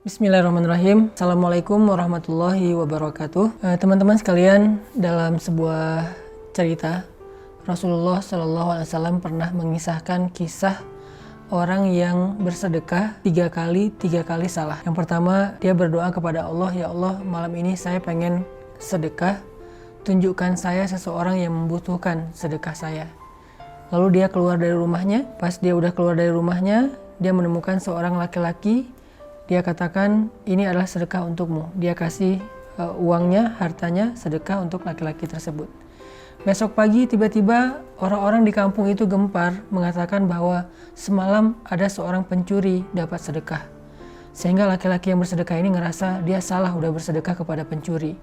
Bismillahirrahmanirrahim. Assalamualaikum warahmatullahi wabarakatuh. Teman-teman sekalian, dalam sebuah cerita Rasulullah SAW pernah mengisahkan kisah orang yang bersedekah tiga kali salah. Yang pertama, dia berdoa kepada Allah, ya Allah, malam ini saya pengen sedekah, tunjukkan saya seseorang yang membutuhkan sedekah saya. Lalu dia keluar dari rumahnya. Pas dia udah keluar dari rumahnya, dia menemukan seorang laki-laki. Dia katakan, ini adalah sedekah untukmu. Dia kasih uangnya, hartanya, sedekah untuk laki-laki tersebut. Besok pagi tiba-tiba orang-orang di kampung itu gempar mengatakan bahwa semalam ada seorang pencuri dapat sedekah. Sehingga laki-laki yang bersedekah ini ngerasa dia salah udah bersedekah kepada pencuri.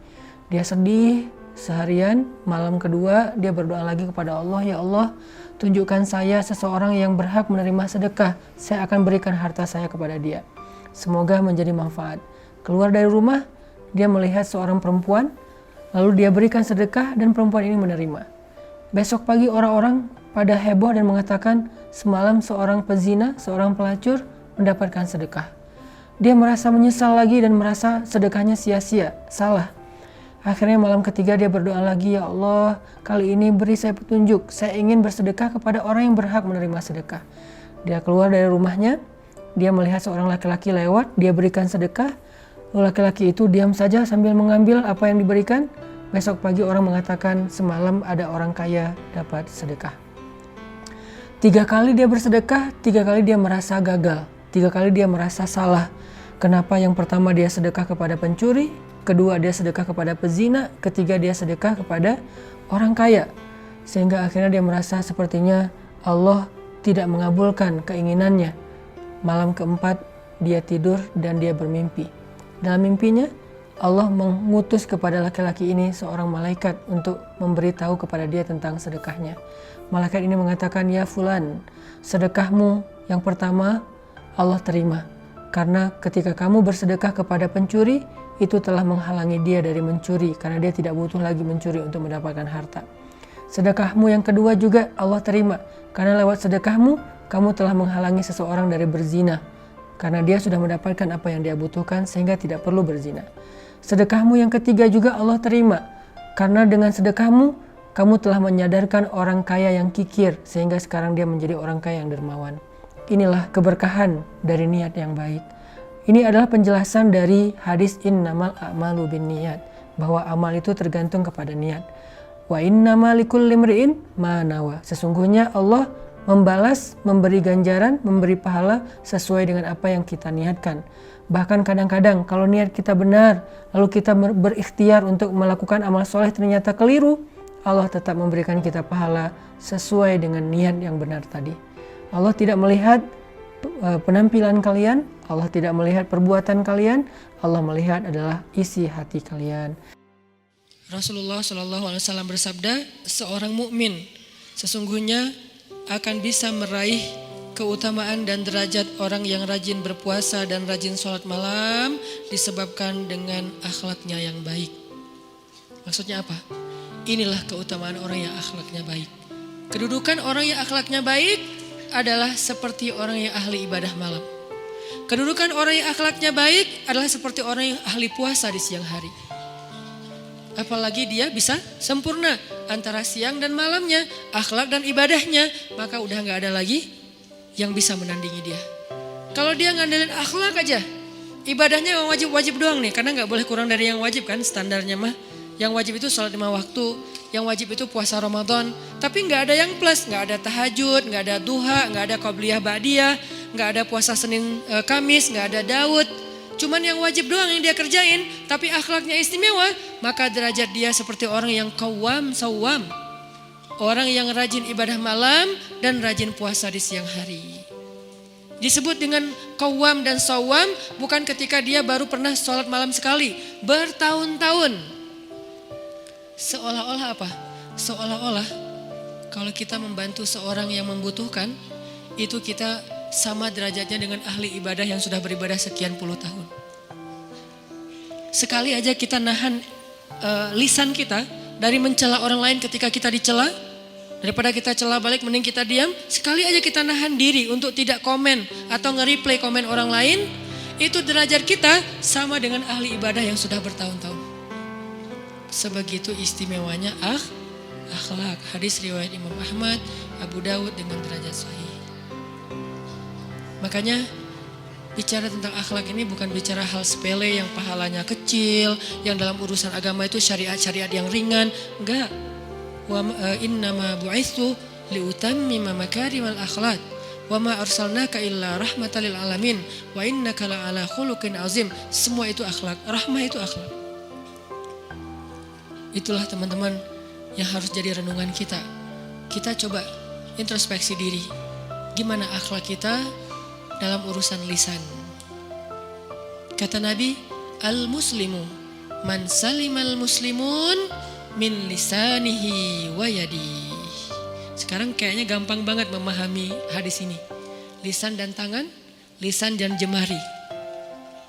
Dia sedih seharian. Malam kedua dia berdoa lagi kepada Allah, ya Allah, tunjukkan saya seseorang yang berhak menerima sedekah. Saya akan berikan harta saya kepada dia. Semoga menjadi manfaat. Keluar dari rumah, dia melihat seorang perempuan, lalu dia berikan sedekah dan perempuan ini menerima. Besok pagi orang-orang pada heboh dan mengatakan semalam seorang pezina, seorang pelacur mendapatkan sedekah. Dia merasa menyesal lagi dan merasa sedekahnya sia-sia, salah. Akhirnya malam ketiga dia berdoa lagi, ya Allah, kali ini beri saya petunjuk. Saya ingin bersedekah kepada orang yang berhak menerima sedekah. Dia keluar dari rumahnya. Dia melihat seorang laki-laki lewat, dia berikan sedekah. Lalu laki-laki itu diam saja sambil mengambil apa yang diberikan. Besok pagi orang mengatakan semalam ada orang kaya dapat sedekah. 3 kali dia bersedekah, 3 kali dia merasa gagal. 3 kali dia merasa salah. Kenapa yang pertama dia sedekah kepada pencuri, kedua dia sedekah kepada pezina, ketiga dia sedekah kepada orang kaya. Sehingga akhirnya dia merasa sepertinya Allah tidak mengabulkan keinginannya. Malam keempat dia tidur dan dia bermimpi. Dalam mimpinya Allah mengutus kepada laki-laki ini seorang malaikat untuk memberitahu kepada dia tentang sedekahnya. Malaikat ini mengatakan, ya fulan, sedekahmu yang pertama Allah terima. Karena ketika kamu bersedekah kepada pencuri, itu telah menghalangi dia dari mencuri. Karena dia tidak butuh lagi mencuri untuk mendapatkan harta. Sedekahmu yang kedua juga Allah terima. Karena lewat sedekahmu, kamu telah menghalangi seseorang dari berzina. Karena dia sudah mendapatkan apa yang dia butuhkan sehingga tidak perlu berzina. Sedekahmu yang ketiga juga Allah terima. Karena dengan sedekahmu, kamu telah menyadarkan orang kaya yang kikir sehingga sekarang dia menjadi orang kaya yang dermawan. Inilah keberkahan dari niat yang baik. Ini adalah penjelasan dari hadis innamal a'malu binniyat, bahwa amal itu tergantung kepada niat. Wa innamal likulli imri'in ma nawa. Sesungguhnya Allah membalas, memberi ganjaran, memberi pahala sesuai dengan apa yang kita niatkan. Bahkan kadang-kadang kalau niat kita benar, lalu kita berikhtiar untuk melakukan amal soleh ternyata keliru, Allah tetap memberikan kita pahala sesuai dengan niat yang benar tadi. Allah tidak melihat penampilan kalian, Allah tidak melihat perbuatan kalian, Allah melihat adalah isi hati kalian. Rasulullah SAW bersabda, seorang mukmin sesungguhnya akan bisa meraih keutamaan dan derajat orang yang rajin berpuasa dan rajin sholat malam disebabkan dengan akhlaknya yang baik. Maksudnya apa? Inilah keutamaan orang yang akhlaknya baik. Kedudukan orang yang akhlaknya baik adalah seperti orang yang ahli ibadah malam. Kedudukan orang yang akhlaknya baik adalah seperti orang yang ahli puasa di siang hari. Apalagi dia bisa sempurna antara siang dan malamnya, akhlak dan ibadahnya, maka udah gak ada lagi yang bisa menandingi dia. Kalau dia ngandelin akhlak aja, ibadahnya yang wajib-wajib doang nih, karena gak boleh kurang dari yang wajib kan standarnya mah. Yang wajib itu sholat 5 waktu, yang wajib itu puasa Ramadan, tapi gak ada yang plus, gak ada tahajud, gak ada duha, gak ada qobliyah ba'diyah, gak ada puasa Senin Kamis, gak ada Daud. Cuman yang wajib doang yang dia kerjain, tapi akhlaknya istimewa, maka derajat dia seperti orang yang qawwam sawwam. Orang yang rajin ibadah malam dan rajin puasa di siang hari. Disebut dengan qawwam dan sawwam bukan ketika dia baru pernah sholat malam sekali, bertahun-tahun. Seolah-olah apa? Seolah-olah kalau kita membantu seorang yang membutuhkan, itu kita sama derajatnya dengan ahli ibadah yang sudah beribadah sekian puluh tahun. Sekali aja kita nahan lisan kita dari mencela orang lain ketika kita dicela, daripada kita cela balik mending kita diam. Sekali aja kita nahan diri untuk tidak komen atau nge-replay komen orang lain, itu derajat kita sama dengan ahli ibadah yang sudah bertahun-tahun. Sebegitu istimewanya akhlak. Hadis riwayat Imam Ahmad, Abu Dawud dengan derajat sahih. Makanya bicara tentang akhlak ini bukan bicara hal sepele yang pahalanya kecil, yang dalam urusan agama itu syariat-syariat yang ringan. Enggak. Innama bu'itsu liutammima makarimal akhlaq. Wa ma arsalnaka illa rahmatan lil alamin wa innaka la'ala khuluqin azim. Semua itu akhlak. Rahmah itu akhlak. Itulah teman-teman yang harus jadi renungan kita. Kita coba introspeksi diri. Gimana akhlak kita dalam urusan lisan? Kata Nabi, al-muslimu man salimal muslimun min lisanihi wa yadihi. Sekarang kayaknya gampang banget memahami hadis ini. Lisan dan tangan, lisan dan jemari.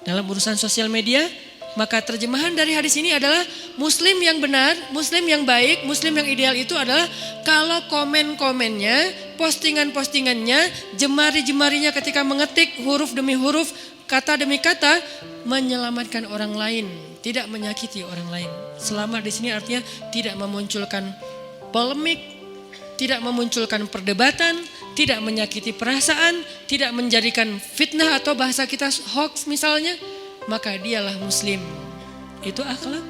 Dalam urusan sosial media, maka terjemahan dari hadis ini adalah muslim yang benar, muslim yang baik, muslim yang ideal itu adalah kalau komen-komennya, postingan-postingannya, jemari-jemarinya ketika mengetik huruf demi huruf, kata demi kata, menyelamatkan orang lain, tidak menyakiti orang lain. Selamat di sini artinya tidak memunculkan polemik, tidak memunculkan perdebatan, tidak menyakiti perasaan, tidak menjadikan fitnah atau bahasa kita hoax misalnya, maka dialah muslim. Itu akhlak.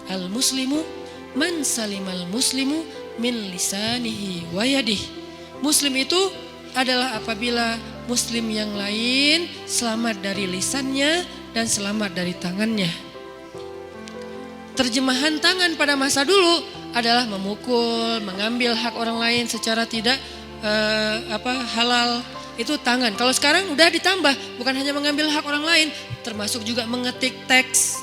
Al-muslimu man salimal muslimu min lisanihi wa yadihi. Muslim itu adalah apabila muslim yang lain selamat dari lisannya dan selamat dari tangannya. Terjemahan tangan pada masa dulu adalah memukul, mengambil hak orang lain secara tidak halal. Itu tangan. Kalau sekarang udah ditambah, bukan hanya mengambil hak orang lain, termasuk juga mengetik teks.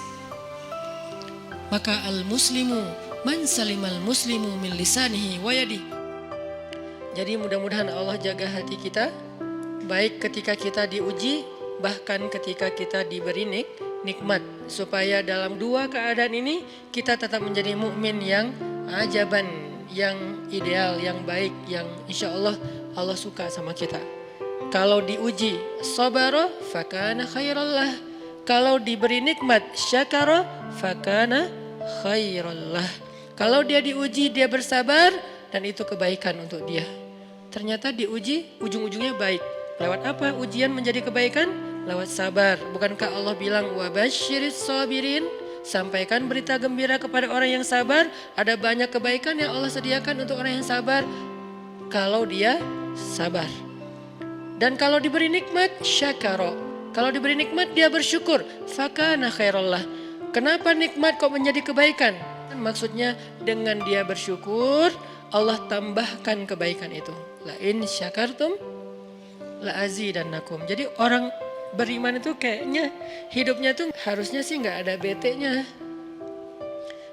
Maka al-muslimu man salimal muslimu min lisanihi wa yadihi. Jadi mudah-mudahan Allah jaga hati kita, baik ketika kita diuji, bahkan ketika kita diberi nikmat, supaya dalam dua keadaan ini kita tetap menjadi mukmin yang ajaban, yang ideal, yang baik, yang insya Allah Allah suka sama kita. Kalau diuji sabara fakana khairallah. Kalau diberi nikmat syakara fakana khairallah. Kalau dia diuji dia bersabar dan itu kebaikan untuk dia. Ternyata diuji ujung-ujungnya baik. Lewat apa ujian menjadi kebaikan? Lewat sabar. Bukankah Allah bilang wabasyiris sabirin? Sampaikan berita gembira kepada orang yang sabar. Ada banyak kebaikan yang Allah sediakan untuk orang yang sabar. Kalau dia sabar. Dan kalau diberi nikmat, syakara. Kalau diberi nikmat dia bersyukur. Fakana khairallah. Kenapa nikmat kok menjadi kebaikan? Maksudnya dengan dia bersyukur, Allah tambahkan kebaikan itu. La in syakartum la azidannakum. Jadi orang beriman itu kayaknya hidupnya tuh harusnya sih gak ada bete-nya.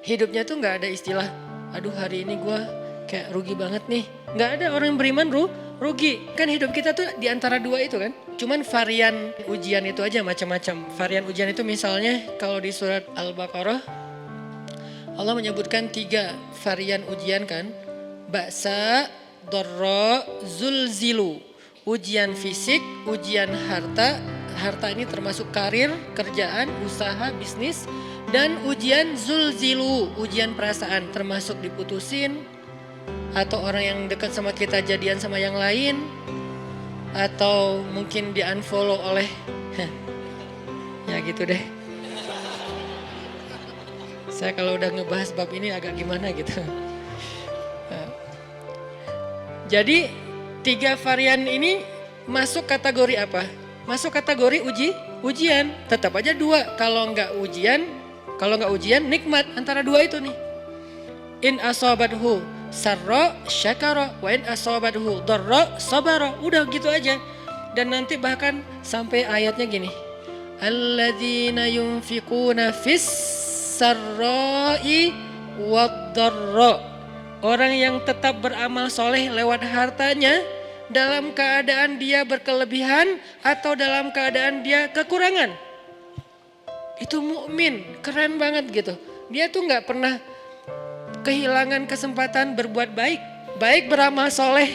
Hidupnya tuh gak ada istilah, aduh hari ini gue kayak rugi banget nih. Gak ada orang yang beriman rugi. Kan hidup kita tuh di antara dua itu kan. Cuman varian ujian itu aja macam-macam. Varian ujian itu misalnya kalau di surat Al-Baqarah Allah menyebutkan 3 varian ujian kan. Ba'sa, dharra, zulzilu. Ujian fisik, ujian harta. Harta ini termasuk karir, kerjaan, usaha, bisnis. Dan ujian zulzilu, ujian perasaan termasuk diputusin. Atau orang yang dekat sama kita jadian sama yang lain. Atau mungkin di unfollow oleh ya gitu deh. Saya kalau udah ngebahas bab ini agak gimana gitu. Jadi 3 varian ini masuk kategori apa? Masuk kategori ujian. Tetap aja 2. Kalau nggak ujian nikmat. Antara 2 itu nih. In asabathu sarra syakara wa in asabathu dharra sabara. Udah gitu aja. Dan nanti bahkan sampai ayatnya gini. Alladzina yunfiquna fis sarra'i wad dharra. Orang yang tetap beramal soleh lewat hartanya dalam keadaan dia berkelebihan atau dalam keadaan dia kekurangan. Itu mukmin, keren banget gitu. Dia tuh nggak pernah kehilangan kesempatan berbuat baik. Baik beramal soleh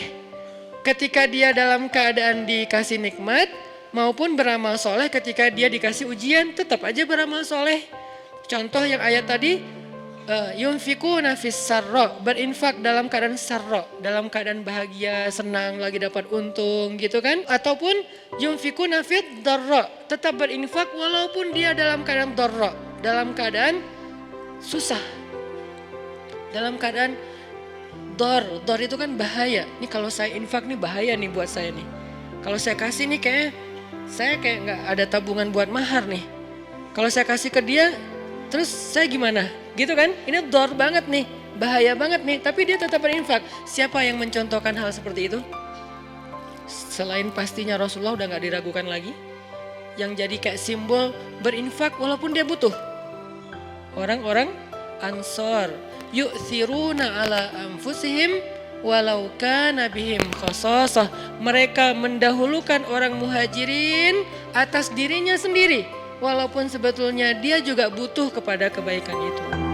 ketika dia dalam keadaan dikasih nikmat maupun beramal soleh ketika dia dikasih ujian, tetap aja beramal soleh. Contoh yang ayat tadi, yunfikuna fis sarra, berinfak dalam keadaan sarra, dalam keadaan bahagia, senang, lagi dapat untung gitu kan. Ataupun yunfikuna fid darra, tetap berinfak walaupun dia dalam keadaan darra, dalam keadaan susah. Dalam keadaan dor itu kan bahaya. Nih kalau saya infak nih bahaya nih buat saya nih. Kalau saya kasih nih saya kayak nggak ada tabungan buat mahar nih. Kalau saya kasih ke dia, terus saya gimana? Gitu kan? Ini dor banget nih, bahaya banget nih. Tapi dia tetap berinfak. Siapa yang mencontohkan hal seperti itu? Selain pastinya Rasulullah udah nggak diragukan lagi. Yang jadi kayak simbol berinfak walaupun dia butuh. Orang-orang Ansor. Yu'thiruna ala anfusihim walau kana bihim khasasah. Mereka mendahulukan orang muhajirin atas dirinya sendiri, walaupun sebetulnya dia juga butuh kepada kebaikan itu.